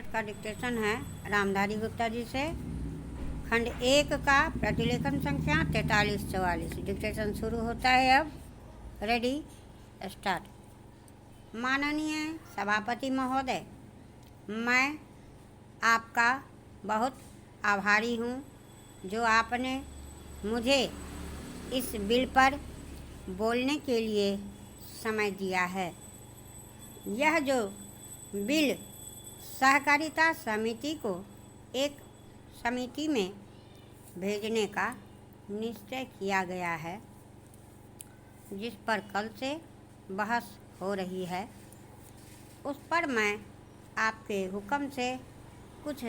Minute का dictation है रामधारी गुप्ता जी से। खंड 1 का प्रतिलेखन संख्या 4344। डिक्टेशन शुरू होता है अब। Ready, start. माननीय सभापति महोदय, मैं आपका बहुत आभारी हूँ जो आपने मुझे इस बिल पर बोलने के लिए समय दिया है। यह जो बिल सहकारिता समिति को एक समिति में भेजने का निश्चय किया गया है, जिस पर कल से बहस हो रही है, उस पर मैं आपके हुक्म से कुछ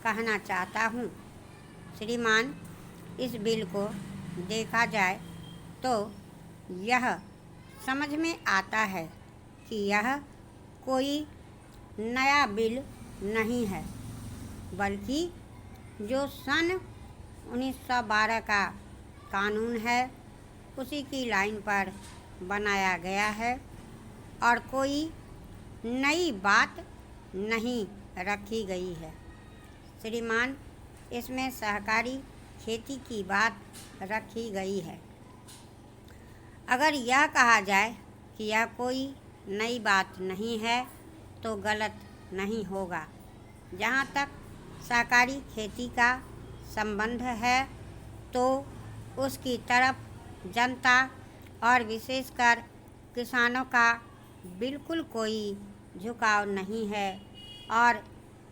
कहना चाहता हूँ। श्रीमान, इस बिल को देखा जाए तो यह समझ में आता है कि यह कोई नया बिल नहीं है, बल्कि जो सन 1912 का कानून है उसी की लाइन पर बनाया गया है और कोई नई बात नहीं रखी गई है। श्रीमान, इसमें सहकारी खेती की बात रखी गई है। अगर यह कहा जाए कि यह कोई नई बात नहीं है तो गलत नहीं होगा। जहाँ तक सहकारी खेती का संबंध है तो उसकी तरफ जनता और विशेषकर किसानों का बिल्कुल कोई झुकाव नहीं है और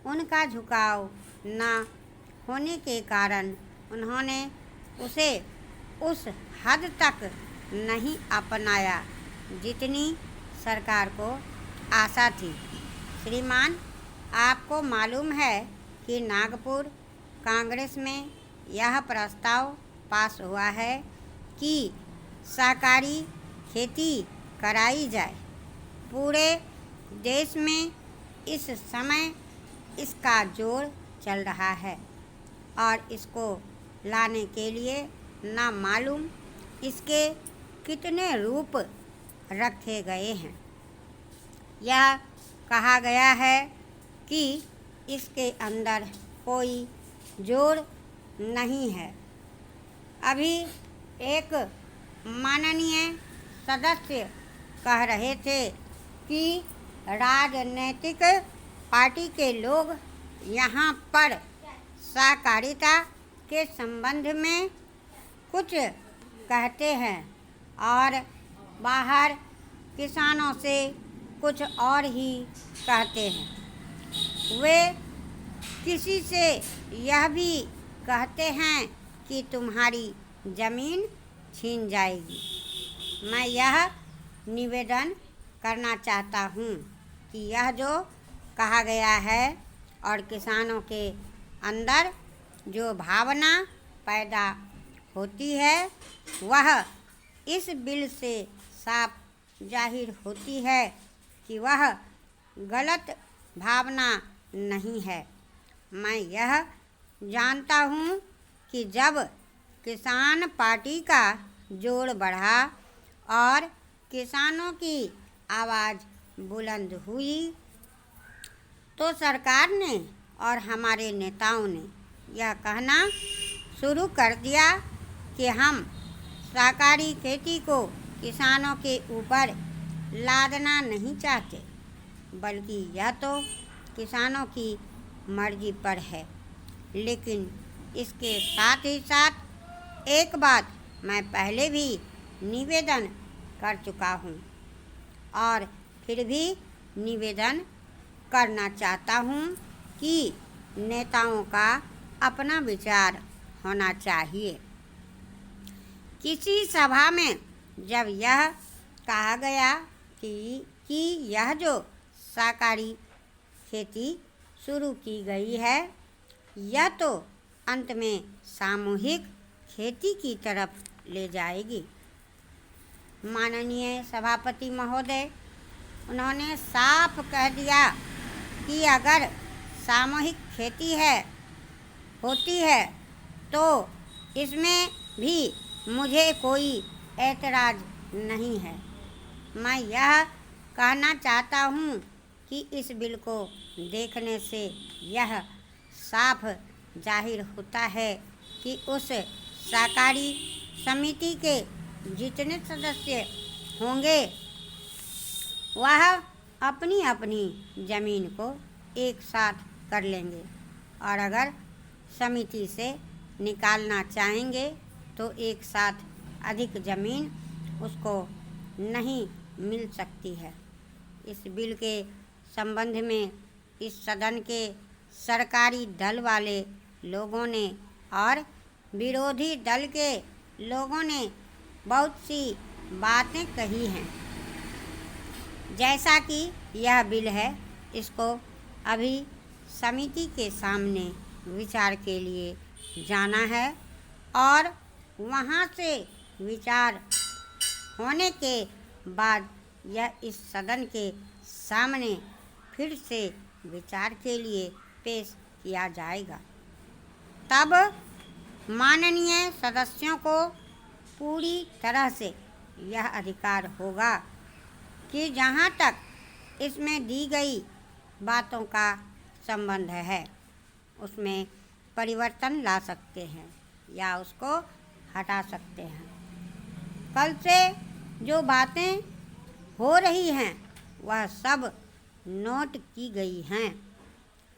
उनका झुकाव न होने के कारण उन्होंने उसे उस हद तक नहीं अपनाया जितनी सरकार को आशा थी। श्रीमान, आपको मालूम है कि नागपुर कांग्रेस में यह प्रस्ताव पास हुआ है कि सहकारी खेती कराई जाए। पूरे देश में इस समय इसका जोर चल रहा है और इसको लाने के लिए ना मालूम इसके कितने रूप रखे गए हैं। यह कहा गया है कि इसके अंदर कोई जोर नहीं है। अभी एक माननीय सदस्य कह रहे थे कि राजनीतिक पार्टी के लोग यहाँ पर सहकारिता के संबंध में कुछ कहते हैं और बाहर किसानों से कुछ और ही कहते हैं। वे किसी से यह भी कहते हैं कि तुम्हारी ज़मीन छीन जाएगी। मैं यह निवेदन करना चाहता हूँ कि यह जो कहा गया है और किसानों के अंदर जो भावना पैदा होती है वह इस बिल से साफ जाहिर होती है कि वह गलत भावना नहीं है। मैं यह जानता हूँ कि जब किसान पार्टी का जोर बढ़ा और किसानों की आवाज़ बुलंद हुई तो सरकार ने और हमारे नेताओं ने यह कहना शुरू कर दिया कि हम सहकारी खेती को किसानों के ऊपर लादना नहीं चाहते, बल्कि यह तो किसानों की मर्जी पर है। लेकिन इसके साथ ही साथ एक बात मैं पहले भी निवेदन कर चुका हूँ और फिर भी निवेदन करना चाहता हूँ कि नेताओं का अपना विचार होना चाहिए। किसी सभा में जब यह कहा गया कि यह जो सहकारी खेती शुरू की गई है यह तो अंत में सामूहिक खेती की तरफ ले जाएगी। माननीय सभापति महोदय, उन्होंने साफ कह दिया कि अगर सामूहिक खेती होती है तो इसमें भी मुझे कोई ऐतराज़ नहीं है। मैं यह कहना चाहता हूँ कि कि इस बिल को देखने से यह साफ जाहिर होता है कि उस सहकारी समिति के जितने सदस्य होंगे वह अपनी अपनी ज़मीन को एक साथ कर लेंगे, और अगर समिति से निकालना चाहेंगे तो एक साथ अधिक ज़मीन उसको नहीं मिल सकती है। इस बिल के संबंध में इस सदन के सरकारी दल वाले लोगों ने और विरोधी दल के लोगों ने बहुत सी बातें कही हैं। जैसा कि यह बिल है, इसको अभी समिति के सामने विचार के लिए जाना है और वहाँ से विचार होने के बाद यह इस सदन के सामने फिर से विचार के लिए पेश किया जाएगा। तब माननीय सदस्यों को पूरी तरह से यह अधिकार होगा कि जहाँ तक इसमें दी गई बातों का संबंध है उसमें परिवर्तन ला सकते हैं या उसको हटा सकते हैं। कल से जो बातें हो रही हैं वह सब नोट की गई हैं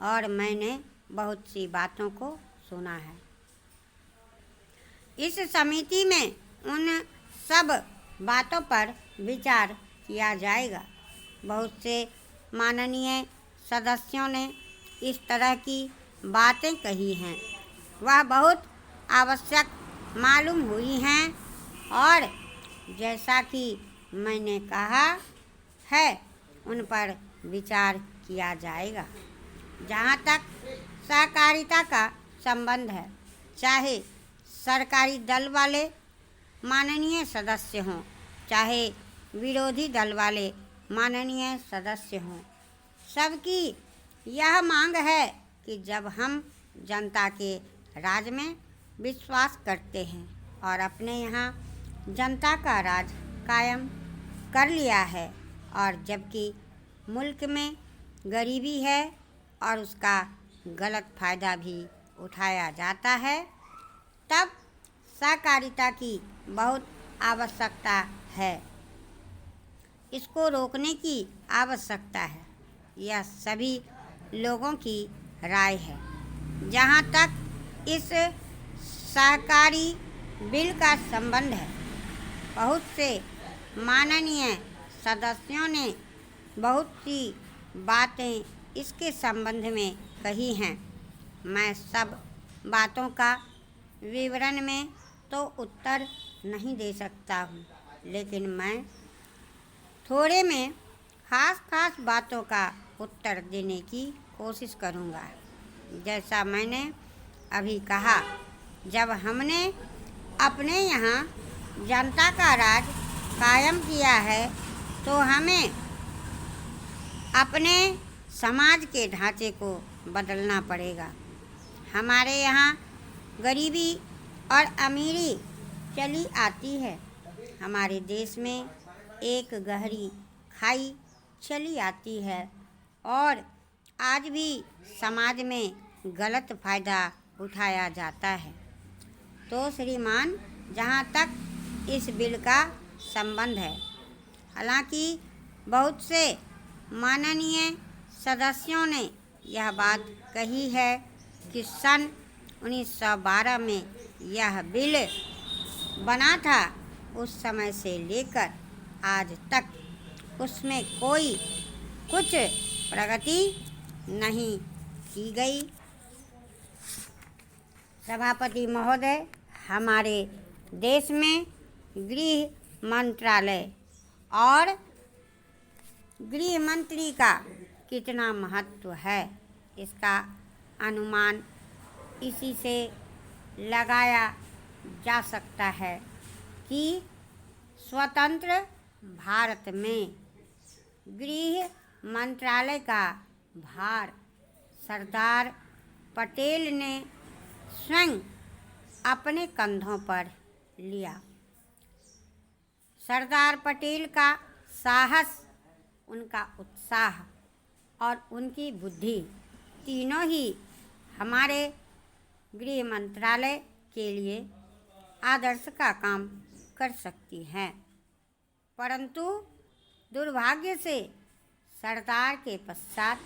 और मैंने बहुत सी बातों को सुना है। इस समिति में उन सब बातों पर विचार किया जाएगा। बहुत से माननीय सदस्यों ने इस तरह की बातें कही हैं, वह बहुत आवश्यक मालूम हुई हैं और जैसा कि मैंने कहा है उन पर विचार किया जाएगा। जहाँ तक सहकारिता का संबंध है, चाहे सरकारी दल वाले माननीय सदस्य हों, चाहे विरोधी दल वाले माननीय सदस्य हों, सबकी यह मांग है कि जब हम जनता के राज में विश्वास करते हैं और अपने यहाँ जनता का राज कायम कर लिया है और जबकि मुल्क में गरीबी है और उसका गलत फ़ायदा भी उठाया जाता है, तब सहकारिता की बहुत आवश्यकता है। इसको रोकने की आवश्यकता है, यह सभी लोगों की राय है। जहाँ तक इस सहकारी बिल का संबंध है, बहुत से माननीय सदस्यों ने बहुत सी बातें इसके संबंध में कही हैं। मैं सब बातों का विवरण में तो उत्तर नहीं दे सकता हूँ, लेकिन मैं थोड़े में खास बातों का उत्तर देने की कोशिश करूँगा। जैसा मैंने अभी कहा, जब हमने अपने यहाँ जनता का राज कायम किया है तो हमें अपने समाज के ढांचे को बदलना पड़ेगा। हमारे यहाँ गरीबी और अमीरी चली आती है। हमारे देश में एक गहरी खाई चली आती है और आज भी समाज में गलत फ़ायदा उठाया जाता है। तो श्रीमान, जहाँ तक इस बिल का संबंध है, हालांकि बहुत से माननीय सदस्यों ने यह बात कही है कि सन 1912 में यह बिल बना था, उस समय से लेकर आज तक उसमें कोई कुछ प्रगति नहीं की गई। सभापति महोदय, हमारे देश में गृह मंत्रालय और गृह मंत्री का कितना महत्व है, इसका अनुमान इसी से लगाया जा सकता है कि स्वतंत्र भारत में गृह मंत्रालय का भार सरदार पटेल ने स्वयं अपने कंधों पर लिया। सरदार पटेल का साहस, उनका उत्साह और उनकी बुद्धि तीनों ही हमारे गृह मंत्रालय के लिए आदर्श का काम कर सकती हैं। परंतु दुर्भाग्य से सरदार के पश्चात